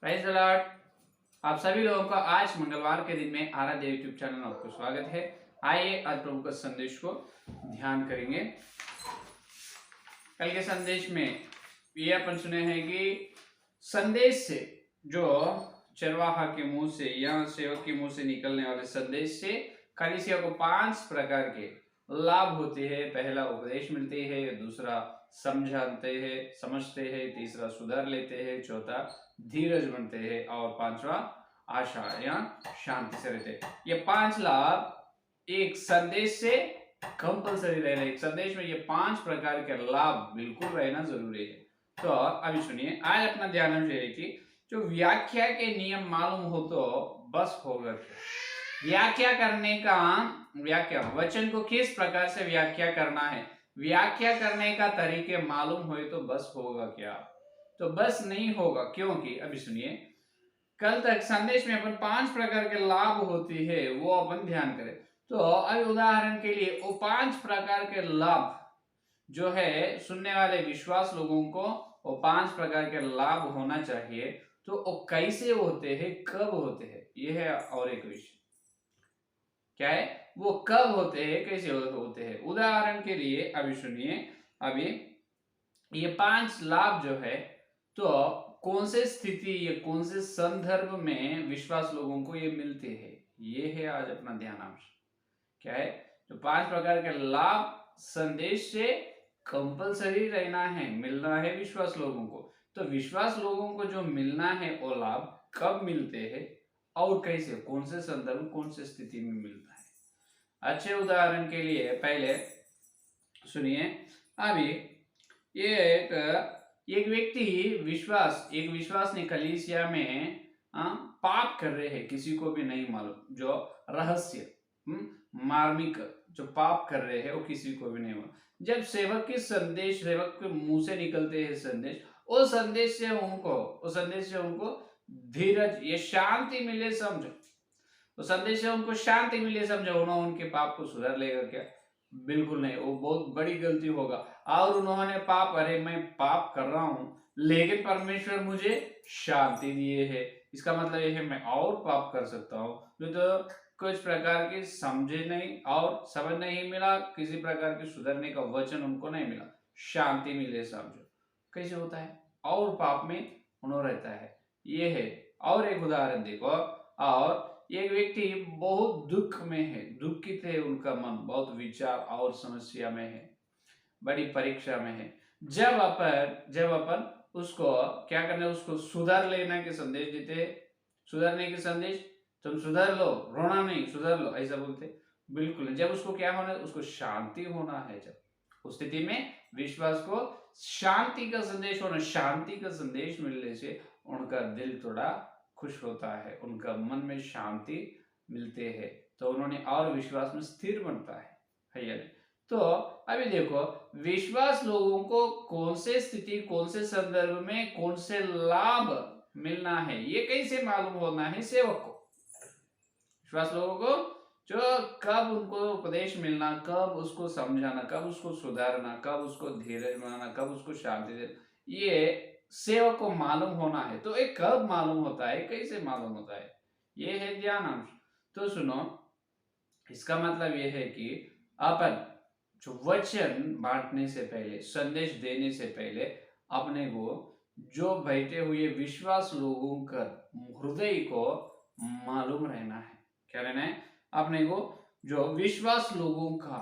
Praise the Lord. आप सभी लोगों का आज मंगलवार के दिन में आराध्य यूट्यूब चैनल में आपको स्वागत है। आइए आज प्रभु का संदेश को ध्यान करेंगे। कल के संदेश में ये अपन सुने हैं कि संदेश से, जो चरवाहा के मुंह से या सेवक के मुंह से निकलने वाले संदेश से कलीसिया को 5 प्रकार के लाभ होते हैं। पहला उपदेश मिलते हैं, दूसरा समझते हैं, तीसरा सुधार लेते हैं, चौथा धीरज बनते हैं और पांचवा आशा या शांति से रहते हैं। ये 5 लाभ एक संदेश से कंपलसरी रहना। एक संदेश में ये 5 प्रकार के लाभ बिल्कुल रहना जरूरी है। तो अभी सुनिए, आज अपना ध्यान है कि जो व्याख्या के नियम मालूम हो तो बस होगा। व्याख्या करने का वचन को किस प्रकार से व्याख्या करना है, व्याख्या करने का तरीके मालूम हुए तो बस होगा क्या? तो बस नहीं होगा, क्योंकि अभी सुनिए, कल तक संदेश में अपन 5 प्रकार के लाभ होती है, वो अपन ध्यान करें। तो अभी उदाहरण के लिए वो 5 प्रकार के लाभ जो है सुनने वाले विश्वास लोगों को वो 5 प्रकार के लाभ होना चाहिए। तो वो कैसे होते हैं, कब होते हैं, यह है और एक विषय। क्या है वो, कब होते हैं, कैसे होते हैं। उदाहरण के लिए अभी सुनिए, अभी ये 5 लाभ जो है तो कौन से स्थिति या कौन से संदर्भ में विश्वास लोगों को ये मिलते हैं, ये है आज अपना ध्यानांश। क्या है, जो 5 प्रकार के लाभ संदेश से कंपलसरी रहना है, मिलना है विश्वास लोगों को। तो विश्वास लोगों को जो मिलना है वो लाभ कब मिलते हैं और कैसे, कौन से संदर्भ, कौन से स्थिति में मिलता है। अच्छे उदाहरण के लिए पहले सुनिए, अभी ये एक व्यक्ति एक विश्वास ने कलीसिया में पाप कर रहे हैं, किसी को भी नहीं मालूम, जो रहस्य मार्मिक जो पाप कर रहे हैं वो किसी को भी नहीं मालूम। जब सेवक के मुंह से निकलते हैं संदेश, उस संदेश से उनको धीरज ये शांति मिले, समझो, तो संदेश से उनको शांति मिले, समझो, उन्होंने उनके पाप को सुधार लेगा क्या? बिल्कुल नहीं, वो बहुत बड़ी गलती होगा। और उन्होंने अरे मैं पाप कर रहा हूं लेकिन परमेश्वर मुझे शांति दिए है, इसका मतलब यह है मैं और पाप कर सकता हूं। तो कुछ प्रकार की समझे नहीं और समझ नहीं मिला, किसी प्रकार के सुधरने का वचन उनको नहीं मिला, शांति मिले, समझो कैसे होता है, और पाप में उन्होंने रहता है। ये है। और एक उदाहरण देखो, और एक व्यक्ति बहुत दुख में है, दुखित है, उनका मन बहुत विचार और समस्या में है, बड़ी परीक्षा में है। जब अपन उसको क्या करना है, उसको सुधार लेने के संदेश देते हैं, सुधरने के संदेश, तुम सुधर लो, रोना नहीं, सुधर लो, ऐसा बोलते बिल्कुल। जब उसको क्या होना है, उसको शांति होना है। जब उस स्थिति में विश्वास को शांति का संदेश होना, शांति का संदेश मिलने से उनका दिल थोड़ा खुश होता है, उनका मन में शांति मिलते हैं, तो उन्होंने और विश्वास में स्थिर बनता है या नहीं। तो अभी देखो, विश्वास लोगों को कौन से स्थिति, कौन से संदर्भ में कौन से लाभ मिलना है, ये कैसे मालूम होना है सेवक को, विश्वास लोगों को, जो कब उनको उपदेश मिलना, कब उसको समझाना, कब उसको सुधारना, कब उसको धीरज बनाना, कब उसको शांति देना, ये सेवक को मालूम होना है। तो एक कब मालूम होता है, कैसे मालूम होता है, ये है ध्यान अंश। तो सुनो, इसका मतलब यह है कि अपन जो वचन बांटने से पहले, संदेश देने से पहले अपने को जो बैठे हुए विश्वास लोगों का हृदय को मालूम रहना है। क्या रहना है? अपने को जो विश्वास लोगों का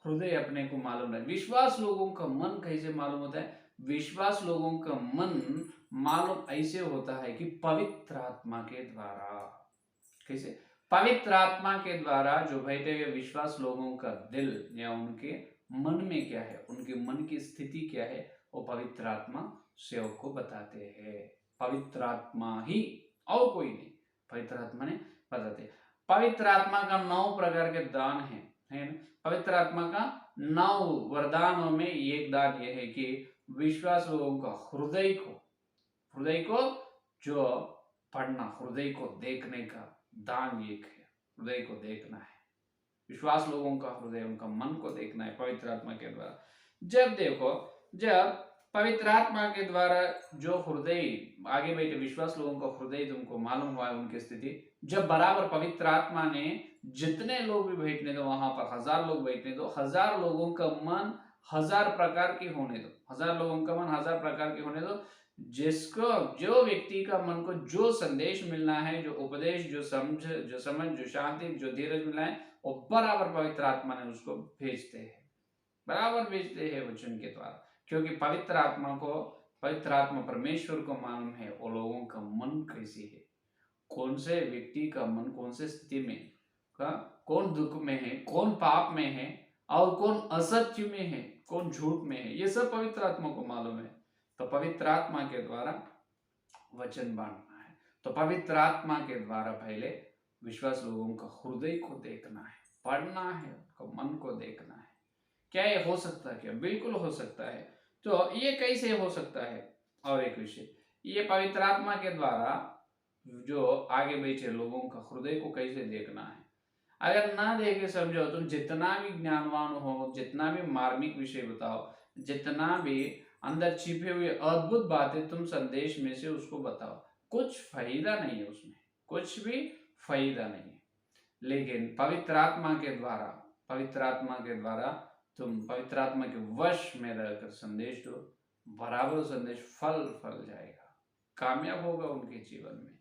हृदय अपने को मालूम है। विश्वास लोगों का मन कैसे मालूम होता है? विश्वास लोगों का मन मालूम ऐसे होता है कि पवित्र आत्मा के द्वारा। कैसे? पवित्र आत्मा के द्वारा जो बैठे हुए विश्वास लोगों का दिल या उनके मन में क्या है, उनके मन की स्थिति क्या है, वो पवित्र आत्मा सेवक को बताते हैं। पवित्र आत्मा ही, और कोई नहीं, पवित्र आत्मा ने बताते। पवित्र आत्मा का 9 प्रकार के दान है ना? पवित्र आत्मा का 9 वरदानों में एक दान यह है कि विश्वास लोगों का हृदय को जो पढ़ना, हृदय को देखने का दान एक है। हृदय को देखना है, विश्वास लोगों का हृदय, उनका मन को देखना है पवित्र आत्मा के द्वारा। जब देखो, जब पवित्र आत्मा के द्वारा जो हृदय आगे बैठे विश्वास लोगों का हृदय तुमको मालूम हुआ है उनकी स्थिति, जब बराबर पवित्र आत्मा ने जितने लोग भी बैठने दो, वहां पर 1000 लोग बैठने दो, 1000 लोगों का मन 1000 प्रकार के होने दो, 1000 लोगों का मन 1000 प्रकार के होने दो। जिसको जो व्यक्ति का मन को जो संदेश मिलना है, जो उपदेश, जो समझ, जो शांति, जो धीरज मिलना है, वो बराबर पवित्र आत्मा ने उसको भेजते हैं, बराबर भेजते हैं वचन के द्वारा। क्योंकि पवित्र आत्मा परमेश्वर को मालूम है वो लोगों का मन कैसे है, कौन से व्यक्ति का मन कौन से स्थिति में, कौन दुख में है, कौन पाप में है, और कौन असत्य में है, कौन झूठ में है, ये सब पवित्र आत्मा को मालूम है। तो पवित्र आत्मा के द्वारा वचन बांटना है। तो पवित्र आत्मा के द्वारा पहले विश्वास लोगों का हृदय को देखना है, पढ़ना है, उनका मन को देखना है। क्या ये हो सकता है? क्या बिल्कुल हो सकता है। तो ये कैसे हो सकता है? और एक विषय, ये पवित्र आत्मा के द्वारा जो आगे बैठे लोगों का हृदय को कैसे देखना है। अगर ना देखे समझो, तुम जितना भी ज्ञानवान हो, जितना भी मार्मिक विषय बताओ, जितना भी अंदर छिपे हुए अद्भुत बातें तुम संदेश में से उसको बताओ, कुछ फायदा नहीं है उसमें, कुछ भी फायदा नहीं है। लेकिन पवित्र आत्मा के द्वारा तुम पवित्र आत्मा के वश में रहकर संदेश दो, बराबर संदेश फल जाएगा, कामयाब होगा उनके जीवन में।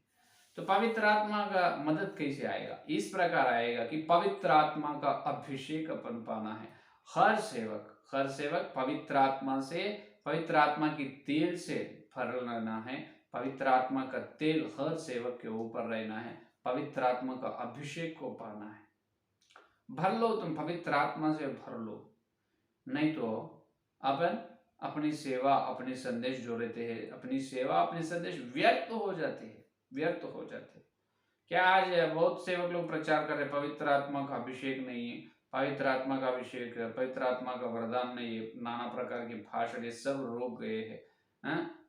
तो पवित्र आत्मा का मदद कैसे आएगा? इस प्रकार आएगा कि पवित्र आत्मा का अभिषेक अपन पाना है। हर सेवक पवित्र आत्मा की तेल से भर लेना है। पवित्र आत्मा का तेल हर सेवक के ऊपर रहना है। पवित्र आत्मा का अभिषेक को पाना है। भर लो, तुम पवित्र आत्मा से भर लो, नहीं तो अपन अपनी सेवा, अपने संदेश जो रहते हैं, अपनी सेवा, अपने संदेश व्यर्थ हो जाते हैं। क्या आज बहुत सेवक लोग प्रचार कर रहे पवित्र आत्मा का अभिषेक नहीं है, पवित्र आत्मा का अभिषेक, पवित्र आत्मा का वरदान नहीं है, नाना प्रकार की भाषण, ये सब रोक गए हैं,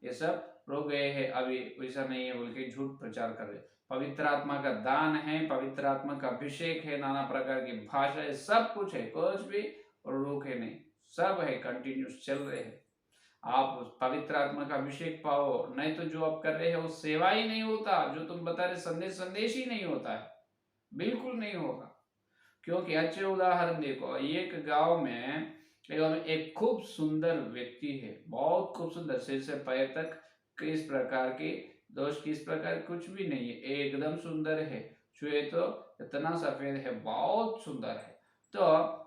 ये सब रोक गए हैं, अभी वैसा नहीं है बोल के झूठ प्रचार कर रहे। पवित्र आत्मा का दान है, पवित्र आत्मा का अभिषेक है, नाना प्रकार की भाषा है, सब कुछ है, कुछ भी रोके नहीं, सब है, कंटिन्यूस चल रहे हैं। आप पवित्र आत्मा का अभिषेक पाओ, नहीं तो जो आप कर रहे हैं वो सेवा ही नहीं होता, जो तुम बता रहे संदेश ही नहीं होता है, बिल्कुल नहीं होगा। क्योंकि अच्छे उदाहरण देखो, एक गांव में एक खूब सुंदर व्यक्ति है, बहुत खूब सुंदर, सिर से पैर तक किस प्रकार के दोष, किस प्रकार कुछ भी नहीं है, एकदम सुंदर है, छुए तो इतना सफेद है, बहुत सुंदर है। तो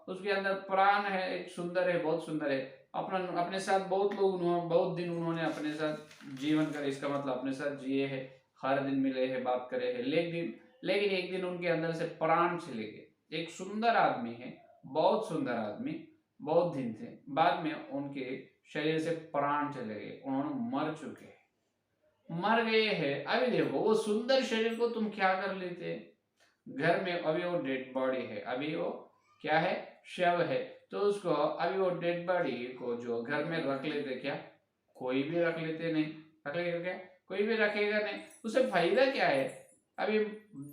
उसके अंदर प्राण है, एक सुंदर है, बहुत सुंदर है। अपने साथ बहुत दिन उन्होंने अपने साथ जीवन करे, इसका मतलब अपने साथ जिए हैं, हर दिन मिले हैं, बात करे हैं, लेकिन एक दिन उनके अंदर से प्राण चले गए। एक सुंदर आदमी है, बहुत सुंदर आदमी, बहुत दिन थे, बाद में उनके शरीर से प्राण चले गए, उन्होंने मर गए हैं। अभी देखो, वो सुंदर शरीर को तुम क्या कर लेते? घर में अभी वो डेड बॉडी है, अभी वो क्या है, शव है, तो उसको अभी वो डेड बॉडी को जो घर में रख लेते, क्या कोई भी रख लेते? नहीं रखेगा, क्या कोई भी रखेगा नहीं, उसे फायदा क्या है? अभी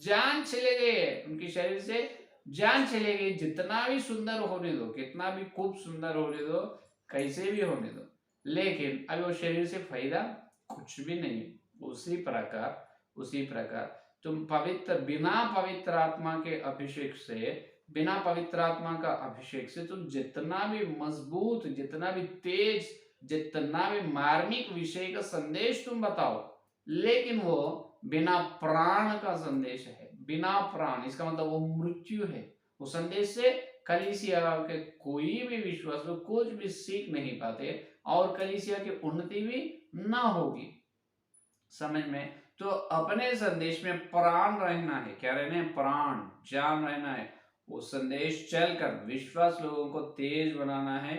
जान चले गए, उनके शरीर से जान चले गई, जितना भी सुंदर होने दो, कितना भी खूब सुंदर होने दो, कैसे भी होने दो, लेकिन अभी वो शरीर से फायदा कुछ भी नहीं। उसी प्रकार तुम बिना पवित्र आत्मा के अभिषेक से, बिना पवित्र आत्मा का अभिषेक से तुम जितना भी मजबूत, जितना भी तेज, जितना भी मार्मिक विषय का संदेश तुम बताओ, लेकिन वो बिना प्राण का संदेश है, बिना प्राण, इसका मतलब वो मृत्यु है। वो संदेश से कलीसिया के कोई भी विश्वास लोग कुछ भी सीख नहीं पाते, और कलीसिया की उन्नति भी ना होगी। समझ में? तो अपने संदेश में प्राण रहना है। क्या रहना है? प्राण, जान रहना है। वो संदेश चलकर विश्वास लोगों को तेज बनाना है,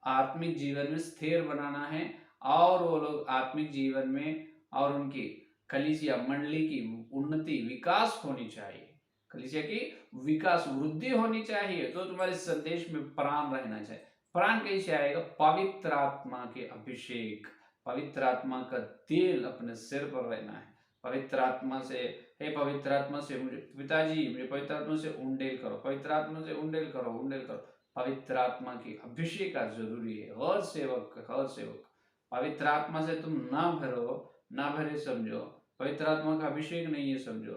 आत्मिक जीवन में स्थिर बनाना है, और वो लोग आत्मिक जीवन में और उनकी कलीसिया मंडली की उन्नति, विकास होनी चाहिए, कलीसिया की विकास, वृद्धि होनी चाहिए। तो तुम्हारे संदेश में प्राण रहना चाहिए। प्राण कैसे आएगा? पवित्र आत्मा के अभिषेक, पवित्र आत्मा का तेल अपने सिर पर रहना है। पवित्र आत्मा से, हे पवित्र आत्मा से मुझे, पिताजी मुझे पवित्र आत्मा से उंडेल करो, पवित्र आत्मा से उंडेल करो। पवित्र आत्मा की अभिषेक जरूरी है हर सेवक। पवित्र आत्मा से तुम ना भरो, ना भरे समझो, पवित्र आत्मा का अभिषेक नहीं है समझो,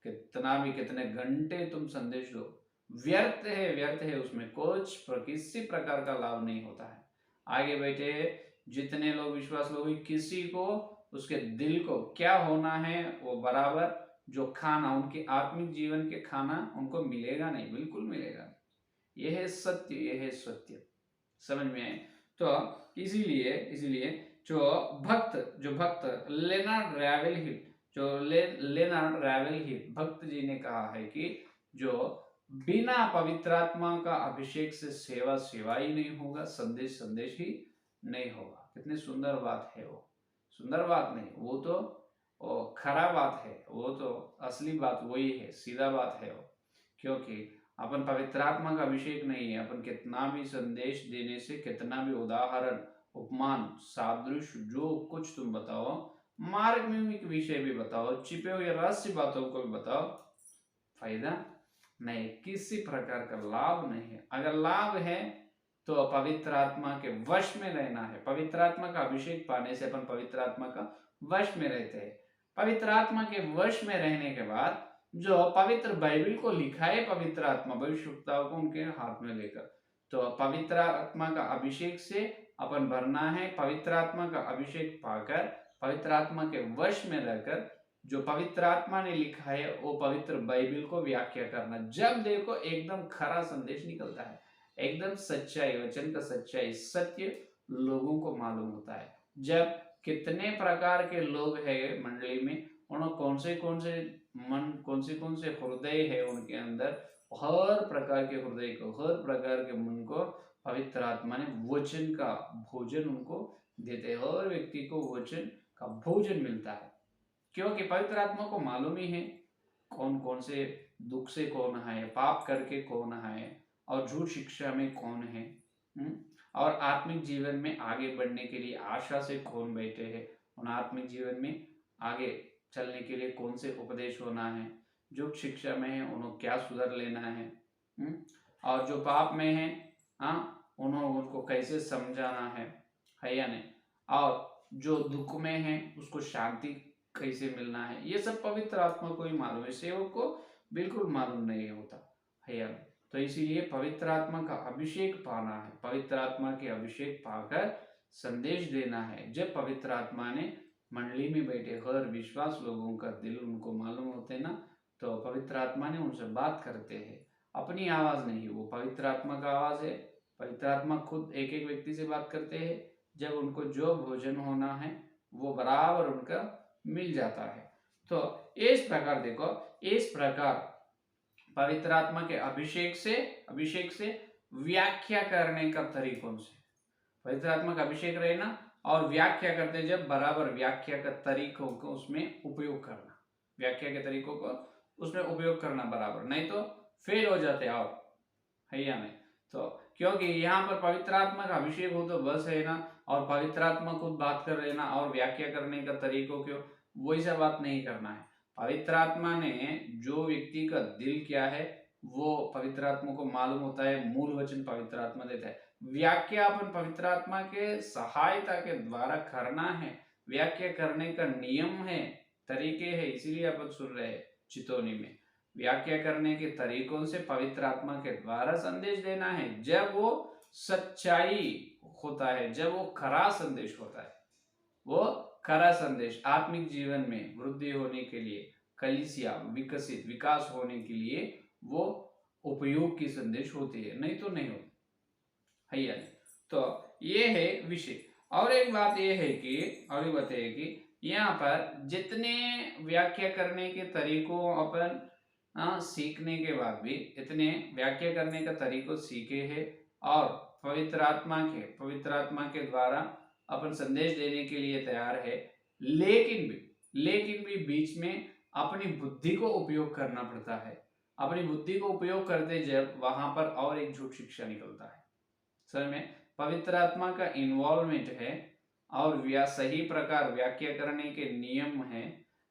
कितना भी कितने घंटे तुम संदेश दो, व्यर्थ है, व्यर्थ है, उसमें कुछ किसी प्रकार का लाभ नहीं होता है। आगे बैठे जितने लोग विश्वास लोग, किसी को उसके दिल को क्या होना है वो बराबर जो खाना उनके आत्मिक जीवन के खाना उनको मिलेगा नहीं, बिल्कुल मिलेगा नहीं। यह है सत्य, यह है सत्य, समझ में आए। तो इसीलिए इसीलिए जो भक्त लेनार्ड रैवेलहिल, लेनार्ड रैवेलहिल भक्त जी ने कहा है कि जो बिना पवित्र आत्मा का अभिषेक से सेवा सेवा ही नहीं होगा, संदेश संदेश ही नहीं होगा। कितनी सुंदर बात है वो, सुंदर बात नहीं, वो तो खरा बात है, वो तो असली बात वही है, सीधा बात है वो। क्योंकि अपन पवित्र आत्मा का अभिषेक नहीं है, अपन कितना भी संदेश देने से, कितना भी उदाहरण उपमान सादृश्य जो कुछ तुम बताओ, मार्मिक विषय भी बताओ, छिपे हुए रहस्य बातों को भी बताओ, फायदा नहीं, किसी प्रकार का लाभ नहीं है। अगर लाभ है तो पवित्र आत्मा के वश में रहना है। पवित्र आत्मा का अभिषेक पाने से अपन पवित्र आत्मा का वश में रहते हैं। पवित्र आत्मा के वश में रहने के बाद जो पवित्र बाइबल को लिखा है पवित्र आत्मा भविष्यवक्ताओं को उनके हाथ में लेकर, तो पवित्र आत्मा का अभिषेक से अपन भरना है। पवित्र आत्मा का अभिषेक पाकर पवित्र आत्मा के वश में रहकर जो पवित्र आत्मा ने लिखा है वो पवित्र बाइबल को व्याख्या करना। जब देखो एकदम खरा संदेश निकलता है, एकदम सच्चाई, वचन का सच्चाई सत्य लोगों को मालूम होता है। जब कितने प्रकार के लोग हैं मंडली में, उन्होंने कौन से मन, कौन से हृदय है उनके अंदर, हर प्रकार के हृदय को, हर प्रकार के मन को पवित्र आत्मा ने वचन का भोजन उनको देते हैं। हर व्यक्ति को वचन का भोजन मिलता है, क्योंकि पवित्र आत्मा को मालूम ही है कौन कौन से दुख से कौन है, पाप करके कौन है, और झूठ शिक्षा में कौन है, और आत्मिक जीवन में आगे बढ़ने के लिए आशा से कौन बैठे हैं, उन आत्मिक जीवन में आगे चलने के लिए कौन से उपदेश होना है, जो शिक्षा में है उन्होंने क्या सुधर लेना है, और जो पाप में है उन्होंने उनको कैसे समझाना है या नहीं, और जो दुख में है उसको शांति कैसे मिलना है, ये सब पवित्र आत्मा को ही मालूम है, सेवक को बिल्कुल मालूम नहीं होता है यार। तो इसीलिए पवित्र आत्मा का अभिषेक पाना है, पवित्र आत्मा के अभिषेक पाकर संदेश देना है। जब पवित्र आत्मा ने मंडली में बैठे हर विश्वास लोगों का दिल उनको मालूम होते ना, तो पवित्र आत्मा ने उनसे बात करते हैं, अपनी आवाज नहीं, वो पवित्र आत्मा का आवाज है। पवित्र आत्मा खुद एक एक व्यक्ति से बात करते हैं, जब उनको जो भोजन होना है वो बराबर उनका मिल जाता है। तो इस प्रकार देखो, इस प्रकार पवित्र आत्मा के अभिषेक से व्याख्या करने का तरीकों से, पवित्र आत्मा का अभिषेक रहना और व्याख्या करते जब बराबर व्याख्या का तरीकों को उसमें उपयोग करना, व्याख्या के तरीकों को उसमें उपयोग करना बराबर, नहीं तो फेल हो जाते और है या नहीं। तो क्योंकि यहाँ पर पवित्र आत्मा का अभिषेक हो तो बस है ना, और पवित्र आत्मा खुद बात कर लेना और व्याख्या करने का तरीकों क्यों, वही सब बात नहीं करना है। पवित्र आत्मा ने जो व्यक्ति का दिल क्या है वो पवित्र आत्मा को मालूम होता है, मूल वचन पवित्र आत्मा देता है। व्याख्या अपन पवित्र आत्मा के सहायता के द्वारा करना है, व्याख्या करने का नियम है, तरीके है, इसीलिए अपन सुन रहे हैं चितौनी में। व्याख्या करने के तरीकों से पवित्र आत्मा के द्वारा संदेश देना है, जब वो सच्चाई होता है, जब वो खरा संदेश होता है, वो खरा संदेश आत्मिक जीवन में वृद्धि होने के लिए, कलीसिया विकसित विकास होने के लिए वो उपयोग की संदेश होती है, नहीं तो नहीं होती है या नहीं। तो ये है विषय। और एक बात ये है कि और एक बात है कि यहाँ पर जितने व्याख्या करने के तरीकों अपन सीखने के बाद भी, इतने व्याख्या करने का तरीकों सीखे हैं और पवित्र आत्मा के द्वारा अपन संदेश देने के लिए तैयार है, लेकिन भी बीच में अपनी बुद्धि को उपयोग करना पड़ता है। अपनी बुद्धि को उपयोग करते जब वहां पर और एक झूठ शिक्षा निकलता है। सर में पवित्र आत्मा का इन्वॉल्वमेंट है और सही प्रकार व्याख्या करने के नियम है,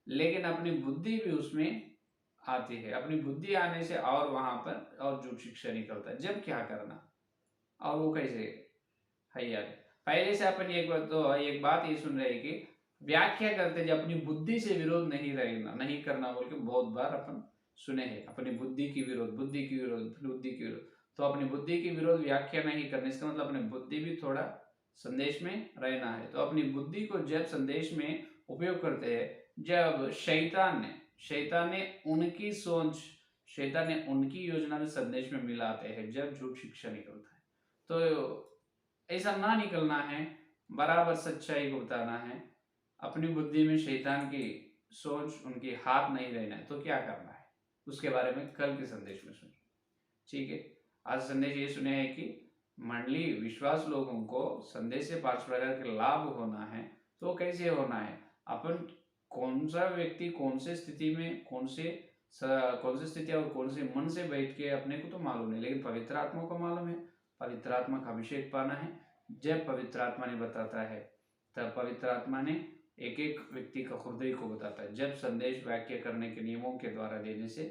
लेकिन अपनी बुद्धि भी उसमें आती है। अपनी बुद्धि आने से और वहां पर और झूठ शिक्षा निकलता है, जब क्या करना और वो कैसे है यार। पहले से अपन एक बात ये सुन रहे हैं कि व्याख्या करते जब अपनी बुद्धि से विरोध नहीं रहना, नहीं करना बोल के बहुत बार अपन सुने हैं। अपनी बुद्धि की विरोध, बुद्धि की विरोध, बुद्धि की विरोध। तो अपनी बुद्धि की विरोध व्याख्या नहीं करने, इसका मतलब अपनी बुद्धि भी थोड़ा संदेश में रहना है। तो अपनी बुद्धि को जब संदेश में उपयोग करते हैं, जब शैतान ने उनकी सोच, शैतान ने उनकी योजना में संदेश में मिलाते हैं, जब झूठ शिक्षा निकलता है। तो ऐसा ना निकलना है, बराबर सच्चाई को बताना है। अपनी बुद्धि में शैतान की सोच, उनकी हाथ नहीं रहना है। तो क्या करना है, उसके बारे में कल के संदेश में सुनिए। ठीक है, आज संदेश ये सुने हैं कि मंडली विश्वास लोगों को संदेश से 5 प्रकार के लाभ होना है। तो कैसे होना है, अपन कौन सा व्यक्ति कौन से स्थिति में, कौन से स्थिति और कौन से मन से बैठ के अपने को तो मालूम नहीं, लेकिन पवित्र आत्मा को मालूम है। पवित्र आत्मा का अभिषेक पाना है। जब पवित्र आत्मा ने बताता है, तब पवित्र आत्मा ने एक एक व्यक्ति का हृदय को बताता है। जब संदेश व्याख्या करने के नियमों के द्वारा देने से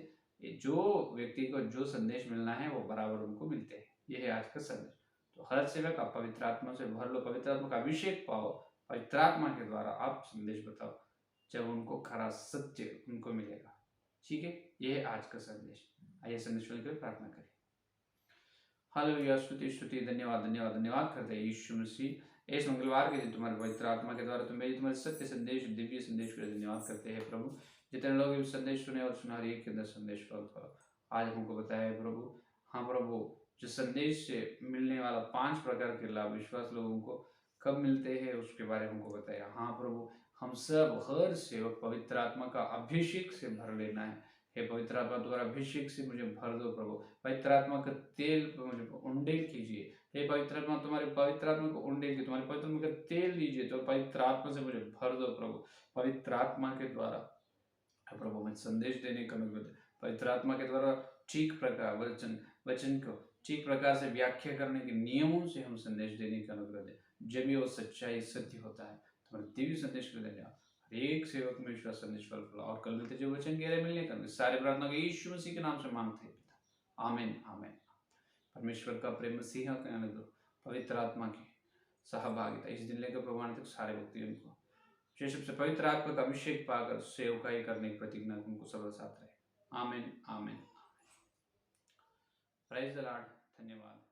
जो व्यक्ति को जो संदेश मिलना है वो बराबर उनको मिलते हैं। यह है आज का संदेश। तो हर सेवक आप पवित्र आत्मा से भर लो, पवित्र आत्मा का अभिषेक पाओ, पवित्र आत्मा के द्वारा आप संदेश बताओ, जब उनको खरा सत्य उनको मिलेगा। ठीक है, यह है आज का संदेश। आइए संदेश सुनकर प्रार्थना करें। हालेलुया, स्तुति स्तुति, धन्यवाद धन्यवाद धन्यवाद करते हैं यीशु मसीह। इस मंगलवार के दिन तुम्हारे पवित्र आत्मा के द्वारा तुम्हारे सत्य संदेश, दिव्य संदेश के लिए धन्यवाद करते हैं प्रभु। जितने लोग इस संदेश सुने और सुना रही के अंदर संदेश प्रभु आज हमको बताया है प्रभु। हाँ प्रभु, जो संदेश से मिलने वाला 5 प्रकार के लाभ विश्वास लोगों को कब मिलते हैं उसके बारे में हमको बताया। हाँ प्रभु, हम सब हर सेवक पवित्र आत्मा का अभिषेक से भर लेना है। हे पवित्र आत्मा, द्वारा अभिषेक से मुझे भर दो प्रभु। पवित्र आत्मा का तेल मुझे उंडेल कीजिए। हे पवित्र आत्मा, तुम्हारे पवित्र आत्मा को उंडेल कीजिए, तुम्हारे पवित्र आत्मा का तेल दीजिए, तो पवित्र आत्मा से मुझे भर दो प्रभु। पवित्र आत्मा के द्वारा प्रभु मैं संदेश देने का अनुग्रह, पवित्र आत्मा के द्वारा ठीक प्रकार वचन को ठीक प्रकार से व्याख्या करने के नियमों से हम संदेश देने का अनुग्रह दे। जब ये वो सच्चाई सत्य होता है, तुम्हारे दिव्य संदेश के लिए धन्यवाद। एक सेवक में विश्वास संदेश फल और कल मिलते जो वचन गहरे मिलने का सारे प्रार्थना के यीशु मसीह के नाम से मांगते हैं पिता, आमीन आमीन। परमेश्वर का प्रेम, मसीहा का अनुग्रह, पवित्र आत्मा की सहभागिता इस दिन लेकर प्रमाण तक सारे व्यक्तियों को विशेष रूप से पवित्र आत्मा का अभिषेक पाकर सेवकाई करने की प्रतिज्ञा उनको सबल साथ रहे। आमीन आमीन। Praise the Lord. धन्यवाद।